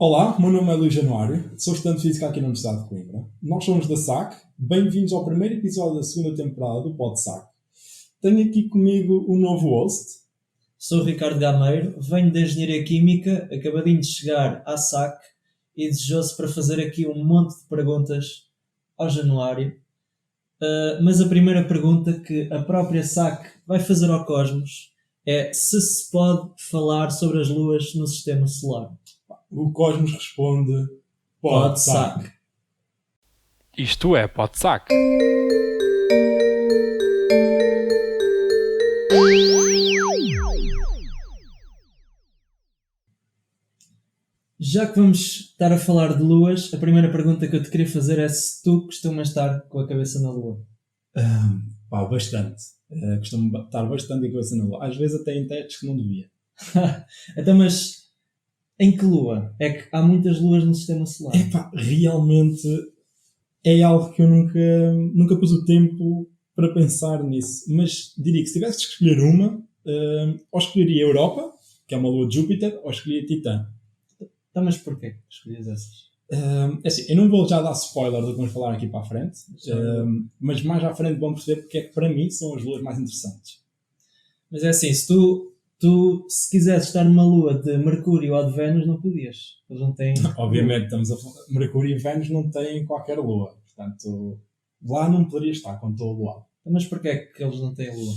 Olá, meu nome é Luís Januário, sou estudante de Física aqui na Universidade de Coimbra. Nós somos da SAC, bem-vindos ao primeiro episódio da segunda temporada do Pod SAC. Tenho aqui comigo um novo host. Sou o Ricardo Gameiro, venho da Engenharia Química, acabadinho de chegar à SAC e desejoso para fazer aqui um monte de perguntas ao Januário. Mas a primeira pergunta que a própria SAC vai fazer ao Cosmos é se pode falar sobre as luas no Sistema Solar. O Cosmos responde: Pode, SAC. SAC. Isto é PodSac. Já que vamos estar a falar de luas, a primeira pergunta que eu te queria fazer é se tu costumas estar com a cabeça na lua. Bastante. Costumo estar bastante a cabeça na lua. Às vezes até em testes que não devia. Então, mas em que lua? É que há muitas luas no Sistema Solar. Realmente é algo que eu nunca pus o tempo para pensar nisso. Mas diria que se tivesse de escolher uma, ou escolheria a Europa, que é uma lua de Júpiter, ou escolheria Titã. Então, mas porquê que escolhias essas? Assim, eu não vou já dar spoiler do que vamos falar aqui para a frente, mas mais à frente vão perceber porque é que para mim são as luas mais interessantes. Mas é assim, se tu se quisesse estar numa lua de Mercúrio ou de Vênus, não podias. Eles não têm... Obviamente, Mercúrio e Vênus não têm qualquer lua, portanto, lá não poderia estar quando estou a lua. Então, mas porquê é que eles não têm lua?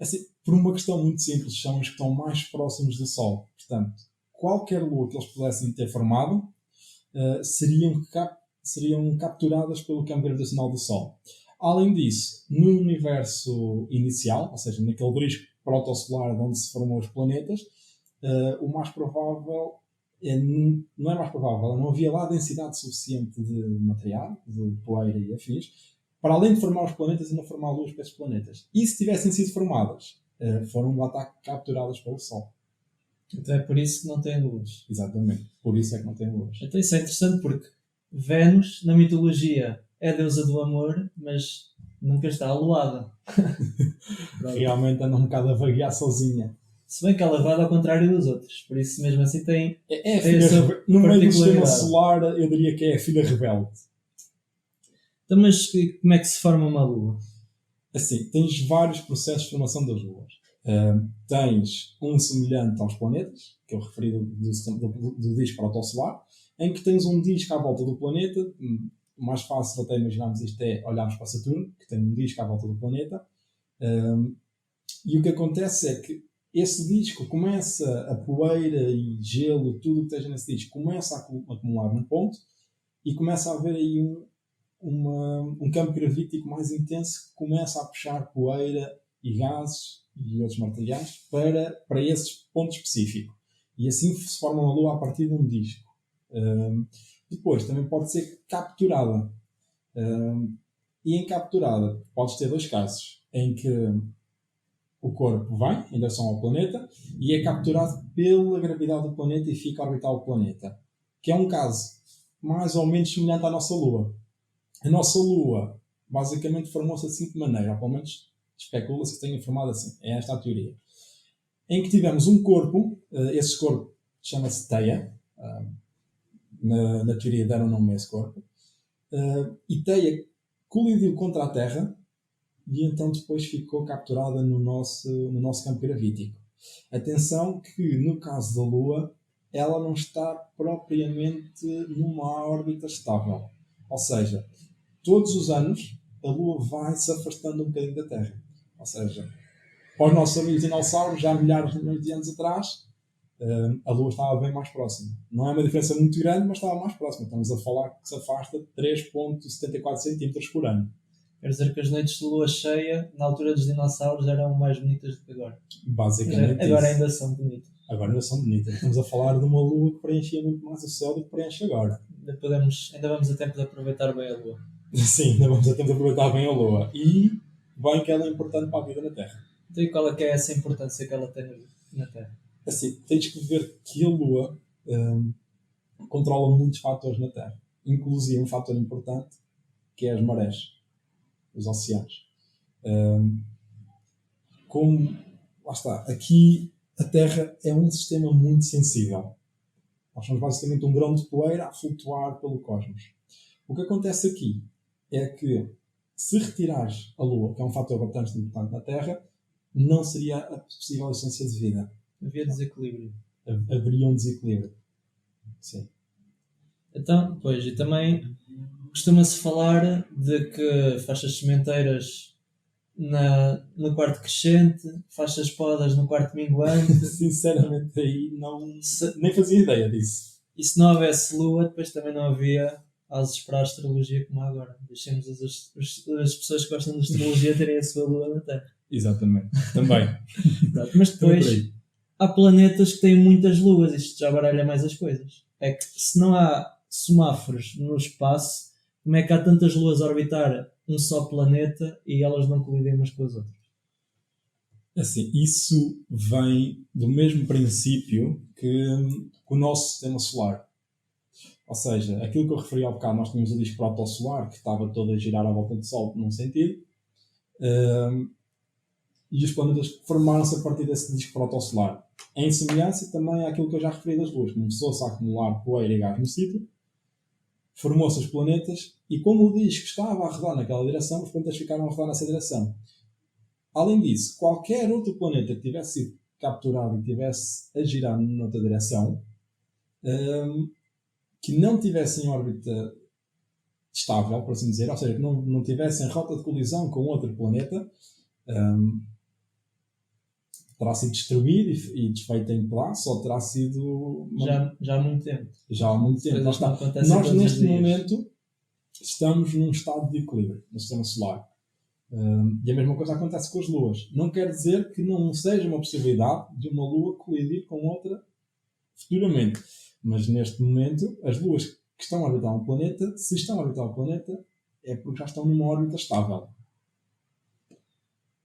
Assim, por uma questão muito simples, são os que estão mais próximos do Sol. Portanto, qualquer lua que eles pudessem ter formado seriam capturadas pelo campo gravitacional do Sol. Além disso, no universo inicial, ou seja, naquele disco protossolar onde se formou os planetas, o mais provável, não é mais provável, não havia lá densidade suficiente de material, de poeira e afins, para além de formar os planetas, ainda formar luas para esses planetas. E se tivessem sido formadas, foram lá estar capturadas pelo Sol. Então é por isso que não têm luas. Exatamente, por isso é que não tem luas. Então isso é interessante porque Vênus, na mitologia, é a deusa do amor, mas nunca está aluada. Realmente anda um bocado a vaguear sozinha. Se bem que ela vai ao contrário dos outros. Por isso, mesmo assim, tem É a tem filha a sua no meio do sistema particularidade. solar, eu diria que é a filha rebelde. Então, mas como é que se forma uma lua? Assim, tens vários processos de formação das luas. Tens um semelhante aos planetas, que é o referido do disco protossolar, em que tens um disco à volta do planeta. O mais fácil até imaginarmos isto é olharmos para Saturno, que tem um disco à volta do planeta. E o que acontece é que esse disco começa, a poeira e gelo, tudo o que esteja nesse disco, começa a acumular num ponto e começa a haver aí um campo gravítico mais intenso que começa a puxar poeira e gases e outros materiais para esse ponto específico. E assim se forma uma lua a partir de um disco. Depois também pode ser capturada. E em capturada podes ter dois casos, em que o corpo vai em direção ao planeta e é capturado pela gravidade do planeta e fica a orbitar o planeta. Que é um caso mais ou menos semelhante à nossa Lua. A nossa Lua basicamente formou-se assim de maneira, ou pelo menos especula-se que tenha formado assim. É esta a teoria. Em que tivemos um corpo, esse corpo chama-se Theia, na teoria deram nome a esse corpo, e Theia colidiu contra a Terra e então depois ficou capturada no nosso campo gravítico. Atenção que no caso da Lua, ela não está propriamente numa órbita estável. Ou seja, todos os anos a Lua vai se afastando um bocadinho da Terra. Ou seja, para os nossos amigos dinossauros, já há milhares de anos atrás, a Lua estava bem mais próxima. Não é uma diferença muito grande, mas estava mais próxima. Estamos a falar que se afasta de 3,74 cm por ano. Quer dizer que as noites de lua cheia, na altura dos dinossauros, eram mais bonitas do que agora. Basicamente Agora isso. ainda são bonitas. Agora ainda são bonitas. Estamos a falar de uma lua que preenchia muito mais o céu do que preenche agora. Ainda vamos a tempo de aproveitar bem a lua. Sim, ainda vamos a tempo de aproveitar bem a lua. E bem que ela é importante para a vida na Terra. Então, e qual é que é essa importância que ela tem na Terra? Assim, tens que ver que a lua controla muitos fatores na Terra. Inclusive um fator importante que é as marés. Os oceanos. Como, lá está, aqui a Terra é um sistema muito sensível. Nós somos basicamente um grão de poeira a flutuar pelo cosmos. O que acontece aqui é que, se retirares a Lua, que é um fator bastante importante na Terra, não seria a possível existência de vida. Havia desequilíbrio. Haveria um desequilíbrio. Sim. Então, pois, e também costuma-se falar de que faixas sementeiras no quarto crescente, faixas podas no quarto minguante. Sinceramente, aí nem fazia ideia disso. E se não houvesse lua, depois também não havia ases para a astrologia como há agora. Deixemos as pessoas que gostam de astrologia terem a sua lua na Terra. Exatamente. Também. Mas depois há planetas que têm muitas luas. Isto já baralha mais as coisas. É que se não há semáforos no espaço, como é que há tantas luas a orbitar um só planeta e elas não colidem umas com as outras? Assim, isso vem do mesmo princípio que o nosso sistema solar. Ou seja, aquilo que eu referi ao bocado, nós tínhamos o disco protossolar que estava todo a girar à volta do Sol num sentido, e os planetas formaram-se a partir desse disco protossolar. Em semelhança também àquilo que eu já referi das luas. Começou-se a acumular poeira e gás no sítio, formou-se os planetas, e como o disco estava a rodar naquela direção, os planetas ficaram a rodar nessa direção. Além disso, qualquer outro planeta que tivesse sido capturado e tivesse a girar noutra direção, que não tivesse em órbita estável, por assim dizer, ou seja, que não tivesse em rota de colisão com outro planeta, terá sido destruído e desfeito em pedaços, ou terá sido... Já há muito tempo. Já há muito tempo. Nós, neste momento, estamos num estado de equilíbrio no sistema solar. E a mesma coisa acontece com as luas. Não quer dizer que não seja uma possibilidade de uma lua colidir com outra futuramente. Mas neste momento, as luas que estão a orbitar um planeta, se estão a orbitar um planeta, é porque já estão numa órbita estável.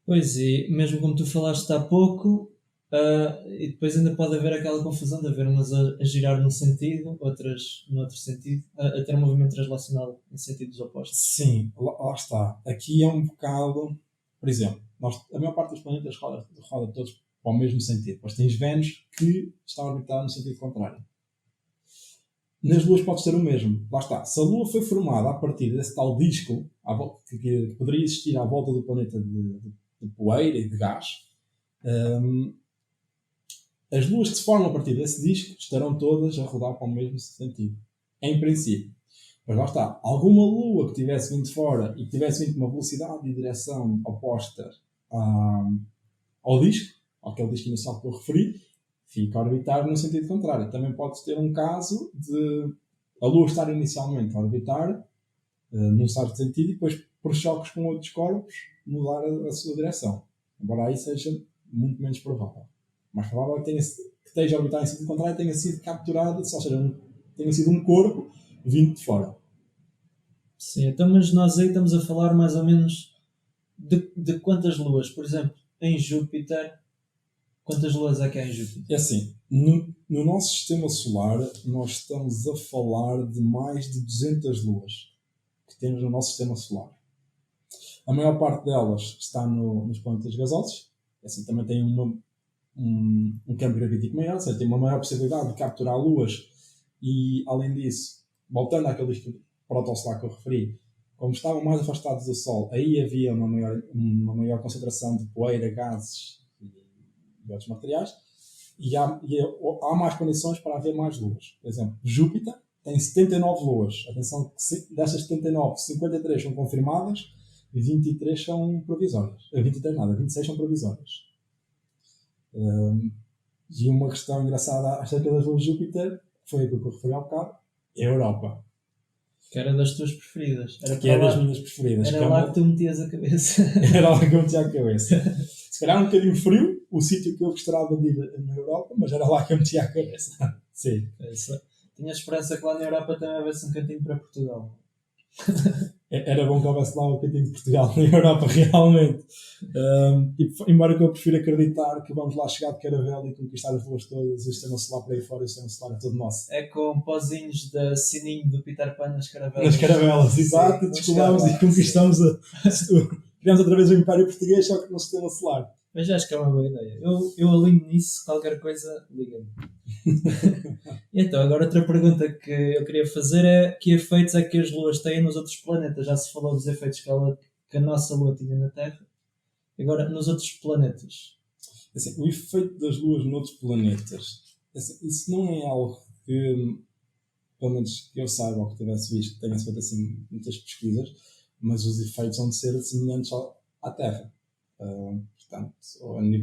Pois, e mesmo como tu falaste há pouco, e depois ainda pode haver aquela confusão de haver umas a girar num sentido, outras no outro sentido, a ter um movimento translacional em sentidos opostos. Sim, lá está. Aqui é um bocado... Por exemplo, a maior parte dos planetas roda todos para o mesmo sentido. Mas tens Vênus que está a orbitar no sentido contrário. Nas luas pode ser o mesmo. Lá está. Se a Lua foi formada a partir desse tal disco que poderia existir à volta do planeta de poeira e de gás, as luas que se formam a partir desse disco estarão todas a rodar para o mesmo sentido. Em princípio. Mas lá está. Alguma lua que tivesse vindo de fora e que tivesse vindo com uma velocidade e direção oposta ao disco, aquele disco inicial que eu referi, fica a orbitar no sentido contrário. Também pode ter um caso de a Lua estar inicialmente a orbitar num certo sentido e depois, por choques com outros corpos, mudar a sua direção. Embora aí seja muito menos provável. Mais provável é que esteja a orbitar em sentido contrário e tenha sido capturado, ou seja, tenha sido um corpo vindo de fora. Sim, então, mas nós aí estamos a falar mais ou menos de quantas luas? Por exemplo, em Júpiter, quantas luas é que há em Júpiter? É assim, no nosso sistema solar, nós estamos a falar de mais de 200 luas que temos no nosso sistema solar. A maior parte delas está nos planetas gasosos, assim, também tem um campo gravítico maior, ou seja, tem uma maior possibilidade de capturar luas e, além disso, voltando àquele disco protossolar que eu referi, como estavam mais afastados do Sol, aí havia uma maior concentração de poeira, gases e outros materiais, e há mais condições para haver mais luas. Por exemplo, Júpiter tem 79 luas. Atenção que destas 79, 53 são confirmadas e 23 são provisórias. 26 são provisórias. E uma questão engraçada acerca das luas de Júpiter, foi aquilo que eu referi ao bocado, é a Europa. Que era das tuas preferidas. Que é das minhas preferidas. Era lá que tu metias a cabeça. Era lá que eu metia a cabeça. Se calhar um bocadinho frio, o sítio que eu gostava de ir na Europa, mas era lá que eu metia a cabeça. Sim. Tinha esperança que lá na Europa também houvesse um cantinho para Portugal. Era bom que houvesse lá um cantinho de Portugal na Europa, realmente. Embora que eu prefira acreditar que vamos lá chegar de caravela e conquistar as ruas todas, o sistema solar para aí fora, o sistema solar é todo nosso. É com pozinhos de sininho do Peter Pan nas caravelas. Nas caravelas, exato. Descolamos e conquistamos criamos outra vez o Império Português, só que no sistema solar. Mas acho que é uma boa ideia. Eu alinho nisso, qualquer coisa, liga-me. Então, agora outra pergunta que eu queria fazer é que efeitos é que as luas têm nos outros planetas? Já se falou dos efeitos que a nossa lua tinha na Terra. Agora, nos outros planetas. Assim, o efeito das luas noutros planetas, assim, isso não é algo que, pelo menos que eu saiba ou que tivesse visto, que tenha feito assim muitas pesquisas, mas os efeitos vão ser semelhantes à Terra. Portanto,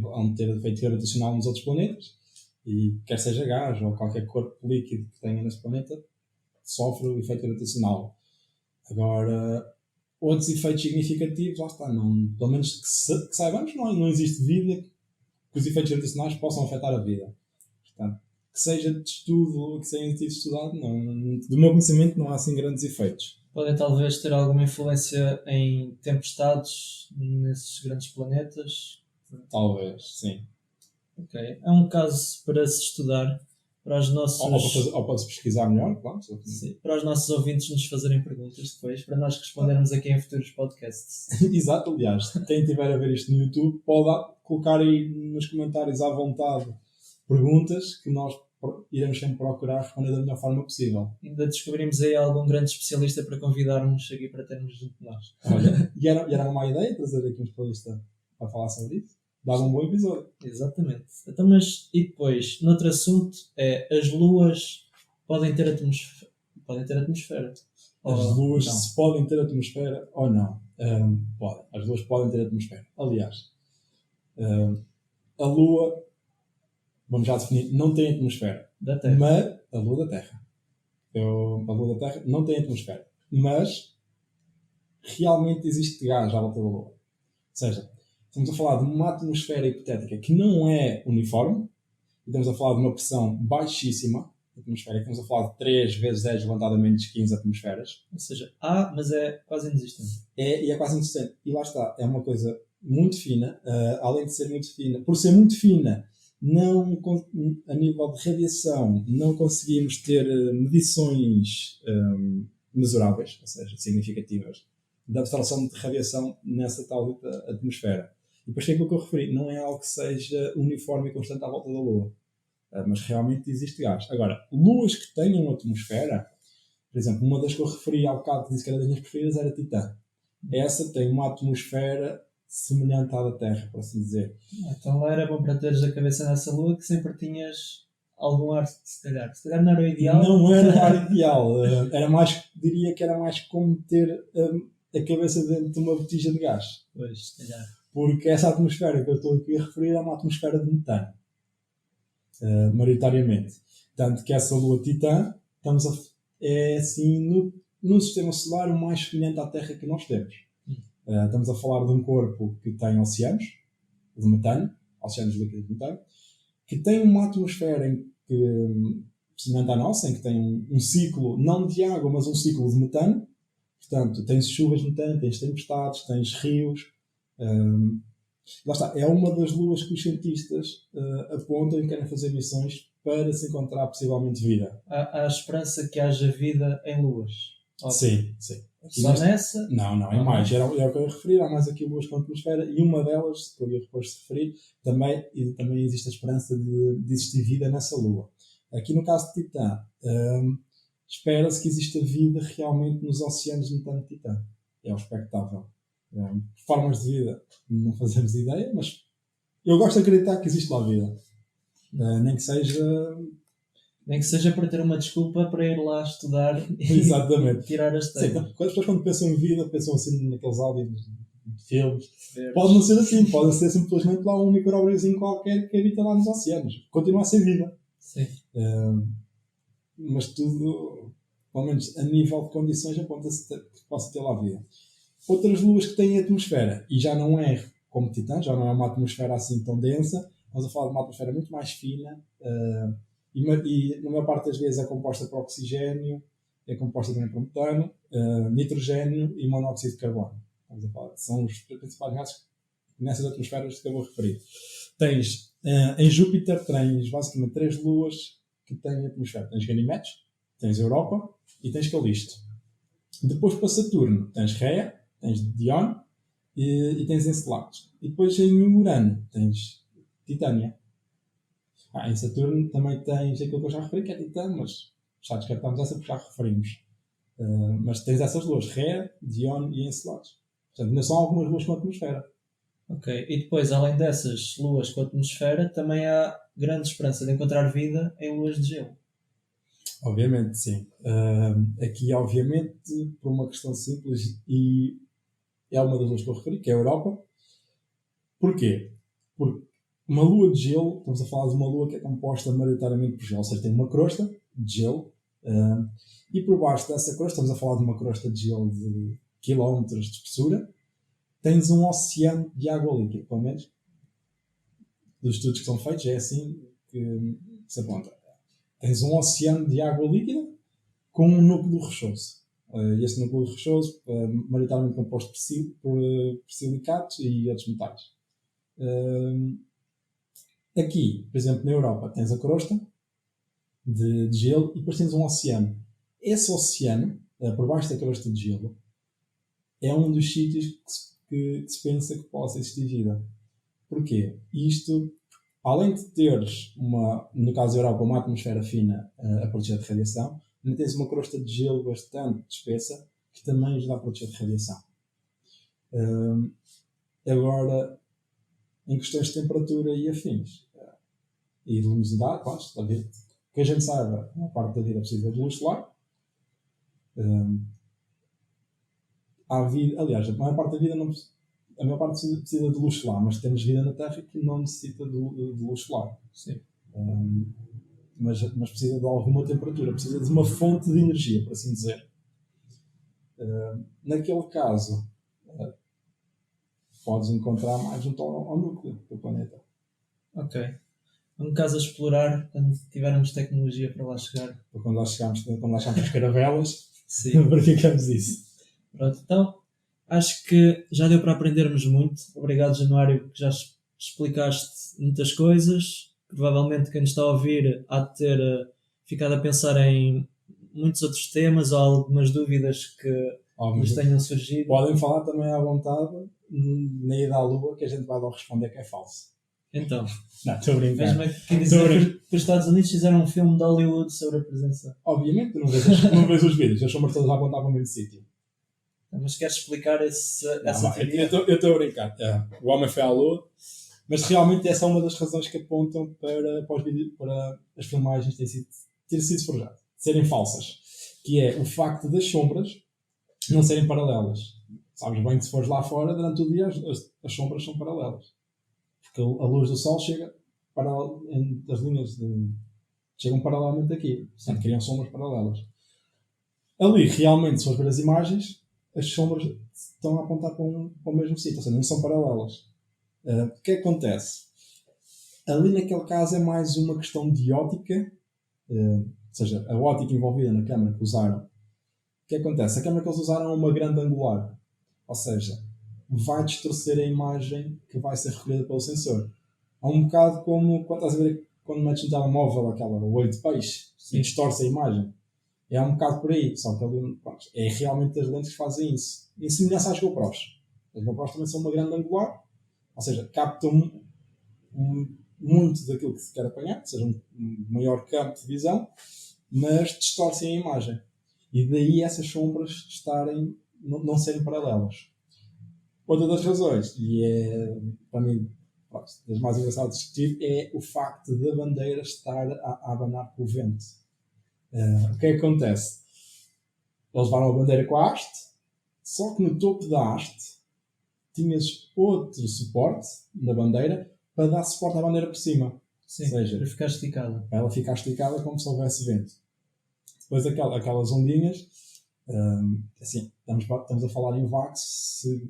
vão ter efeito gravitacional nos outros planetas, e quer seja gás ou qualquer corpo líquido que tenha nesse planeta, sofre o efeito gravitacional. Agora, outros efeitos significativos, lá está, não, pelo menos que saibamos, não existe vida que os efeitos gravitacionais possam afetar a vida. Portanto, que seja de estudo, que seja tido estudado, não, do meu conhecimento não há assim grandes efeitos. Podem talvez ter alguma influência em tempestades nesses grandes planetas. Talvez, sim. Ok. É um caso para se estudar, para os nossos, Ou pode-se pesquisar melhor, claro. sim, para os nossos ouvintes nos fazerem perguntas depois, para nós respondermos aqui em futuros podcasts. Exato, aliás, quem estiver a ver isto no YouTube pode colocar aí nos comentários à vontade perguntas que nós iremos sempre procurar responder da melhor forma possível. Ainda descobrimos aí algum grande especialista para convidarmos aqui para termos junto de nós. Olha, e era uma má ideia trazer aqui um especialista para falar sobre isso? Dava um bom episódio. Exatamente. Então, mas, e depois, noutro assunto, as luas podem ter atmosfera. Podem ter atmosfera. As luas não. se podem ter atmosfera ou não. Podem. As luas podem ter atmosfera. Aliás, a Lua, vamos já definir, não tem atmosfera. Da Terra. Mas a Lua da Terra. A Lua da Terra não tem atmosfera. Mas realmente existe gás à volta da Lua. Ou seja, estamos a falar de uma atmosfera hipotética que não é uniforme. E estamos a falar de uma pressão baixíssima atmosférica. Estamos a falar de 3 vezes 10 elevado a menos 15 atmosferas. Ou seja, há, mas é quase inexistente. E é quase inexistente. E lá está, é uma coisa muito fina. Além de ser muito fina, por ser muito fina, não, a nível de radiação, não conseguimos ter medições mesuráveis, ou seja, significativas, da absorção de radiação nessa tal atmosfera. E depois tem aquilo que eu referi, não é algo que seja uniforme e constante à volta da Lua. Mas realmente existe gás. Agora, luas que tenham atmosfera, por exemplo, uma das que eu referi há bocado, que disse que era das minhas preferidas, era Titã. Essa tem uma atmosfera semelhante à da Terra, por assim dizer. Então lá era bom para teres a cabeça nessa lua que sempre tinhas algum ar, se calhar. Se calhar não era o ideal. Não era o ar ideal. Era mais, diria que era mais como ter a cabeça dentro de uma botija de gás. Pois, se calhar. Porque essa atmosfera que eu estou aqui a referir é uma atmosfera de metano. Maioritariamente. Tanto que essa lua Titã é assim no sistema solar o mais semelhante à Terra que nós temos. Estamos a falar de um corpo que tem oceanos de metano, oceanos líquidos de metano, que tem uma atmosfera semelhante à nossa, em que tem um ciclo, não de água, mas um ciclo de metano. Portanto, tens chuvas de metano, tens tempestades, tens rios. Lá está, é uma das luas que os cientistas apontam e querem fazer missões para se encontrar possivelmente vida. Há esperança que haja vida em luas? Sim. Só nessa? Não, é mais. É o que eu ia referir, há mais aqui luas com atmosfera, e uma delas, que eu ia depois referir, também existe a esperança de existir vida nessa lua. Aqui no caso de Titã, espera-se que exista vida realmente nos oceanos de metano de Titã. É o expectável. Formas de vida, não fazemos ideia, mas eu gosto de acreditar que existe lá vida. Nem que seja para ter uma desculpa para ir lá estudar Exatamente. E tirar as telhas. Sim, as pessoas quando pensam em vida, pensam assim naqueles áudios de filmes. Verdes. Pode não ser assim, pode ser simplesmente lá um micróbiozinho qualquer que habita lá nos oceanos. Continua a ser vida. Sim. Mas tudo, pelo menos a nível de condições, aponta-se que possa ter lá vida. Outras luas que têm atmosfera, e já não é como Titã, já não é uma atmosfera assim tão densa, estamos a falar de uma atmosfera muito mais fina, e na maior parte das vezes é composta por oxigênio, é composta também por metano, nitrogênio e monóxido de carbono. Estamos a falar, são os principais gases nessas atmosferas que eu vou referir. Em Júpiter tens basicamente 3 luas que têm atmosfera. Tens Ganimedes, tens Europa e tens Calisto. Depois para Saturno tens Rhea, tens Dione e tens Encelados. E depois em Urano tens Titânia. Em Saturno também tens aquilo que eu já referi, que é Titã, mas já descartamos essa porque já referimos. Mas tens essas luas, Ré, Dione e Enceladus. Portanto, ainda são algumas luas com atmosfera. Ok. E depois, além dessas luas com atmosfera, também há grande esperança de encontrar vida em luas de gelo. Obviamente, sim. Aqui, obviamente, por uma questão simples, e é uma das luas que eu referi, que é a Europa. Porquê? Porque uma lua de gelo, estamos a falar de uma lua que é composta maioritariamente por gelo, ou seja, tem uma crosta de gelo, e por baixo dessa crosta, estamos a falar de uma crosta de gelo de quilómetros de espessura, tens um oceano de água líquida, pelo menos dos estudos que são feitos, é assim que se aponta. Tens um oceano de água líquida com um núcleo rochoso. Este núcleo rochoso, maioritariamente composto por silicatos e outros metais. Aqui, por exemplo, na Europa, tens a crosta de gelo e depois tens um oceano. Esse oceano, por baixo da crosta de gelo, é um dos sítios que se pensa que possa existir vida. Porquê? Isto, além de teres, no caso da Europa, uma atmosfera fina a proteger de radiação, ainda tens uma crosta de gelo bastante espessa que também ajuda a proteger de radiação. Agora, em questões de temperatura e afins, e de luminosidade, que a gente saiba, uma parte da vida precisa de luz solar. Há vida, aliás, a maior parte da vida não a maior parte precisa de luz solar, mas temos vida na Terra que não necessita de luz solar. Sim. Mas precisa de alguma temperatura, precisa de uma fonte de energia, por assim dizer. Naquele caso, podes encontrar mais junto ao núcleo do planeta. Ok. Um caso a explorar quando tivermos tecnologia para lá chegar. Quando lá chegarmos às caravelas, Sim. verificamos isso. Pronto, então acho que já deu para aprendermos muito. Obrigado, Januário, que já explicaste muitas coisas. Provavelmente quem nos está a ouvir há de ter ficado a pensar em muitos outros temas ou algumas dúvidas que nos tenham surgido. Podem falar também à vontade na ida à Lua, que a gente vai lá responder que é falso. Então, não, estou a brincar. Mesmo aqui dizer que os Estados Unidos fizeram um filme de Hollywood sobre a presença. Obviamente, não vês os vídeos, as sombras todas a apontar para o mesmo sítio. Mas queres explicar essa teoria? Eu estou a brincar. O homem foi à Lua, mas realmente essa é uma das razões que apontam para as filmagens ter sido forjadas, serem falsas, que é o facto das sombras não serem paralelas. Sabes bem que se fores lá fora, durante o dia as sombras são paralelas. Porque a luz do Sol chega as linhas chegam paralelamente aqui, portanto criam sombras paralelas. Ali, realmente, se fores ver as imagens, as sombras estão a apontar para o mesmo sítio, ou seja, não são paralelas. O que acontece? Ali, naquele caso, é mais uma questão de ótica, ou seja, a ótica envolvida na câmera que usaram. O que acontece? A câmera que eles usaram é uma grande angular, ou seja, vai distorcer a imagem que vai ser recolhida pelo sensor. É um bocado como quando estás a ver quando metes no telemóvel aquela olho de peixe e distorce a imagem. É um bocado por aí, só que ali, é realmente as lentes que fazem isso. Em semelhança às GoPros. As GoPros também são uma grande angular, ou seja, captam muito daquilo que se quer apanhar, ou seja, um maior campo de visão, mas distorcem a imagem. E daí essas sombras não serem paralelas. Outra das razões, e é para mim das mais engraçadas de discutir, é o facto da bandeira estar a abanar com o vento. O que é que acontece? Eles levaram a bandeira com a haste, só que no topo da haste tinhas outro suporte da bandeira para dar suporte à bandeira por cima. Sim, ou seja, para ficar esticada. Para ela ficar esticada como se houvesse vento. Depois aquelas ondinhas, assim, estamos a falar em vácuo, se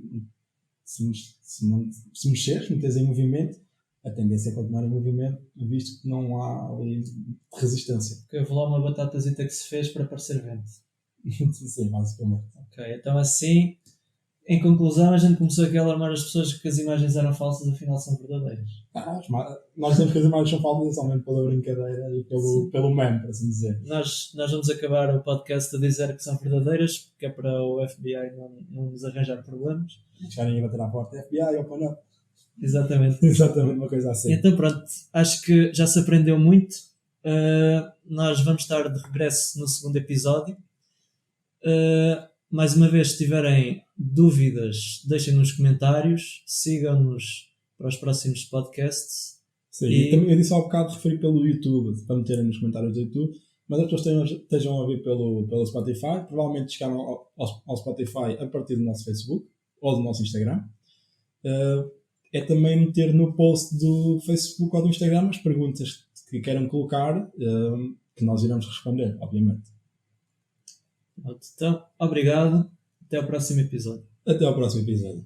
mexeres, metes em movimento, a tendência é continuar em movimento, visto que não há ali resistência. Ok, eu vou lá uma batatazita que se fez para parecer vento. Sim, basicamente. Ok, então assim, em conclusão, a gente começou aqui a alarmar as pessoas que as imagens eram falsas, afinal são verdadeiras. Nós dizemos que as imagens são falsas somente pela brincadeira e pelo meme, por assim dizer. Nós vamos acabar o podcast a dizer que são verdadeiras, porque é para o FBI não nos arranjar problemas. Chegarem a bater à porta, FBI, open up. Exatamente. Exatamente, uma coisa assim. Então pronto, acho que já se aprendeu muito. Nós vamos estar de regresso no segundo episódio. Mais uma vez, se tiverem dúvidas, deixem nos comentários, sigam-nos para os próximos podcasts. Sim, e também eu disse há bocado referi pelo YouTube, para meterem nos comentários do YouTube, mas as pessoas estejam a ver pelo Spotify, provavelmente chegaram ao Spotify a partir do nosso Facebook ou do nosso Instagram. É também meter no post do Facebook ou do Instagram as perguntas que queiram colocar, que nós iremos responder, obviamente. Então, obrigado. Até ao próximo episódio. Até ao próximo episódio.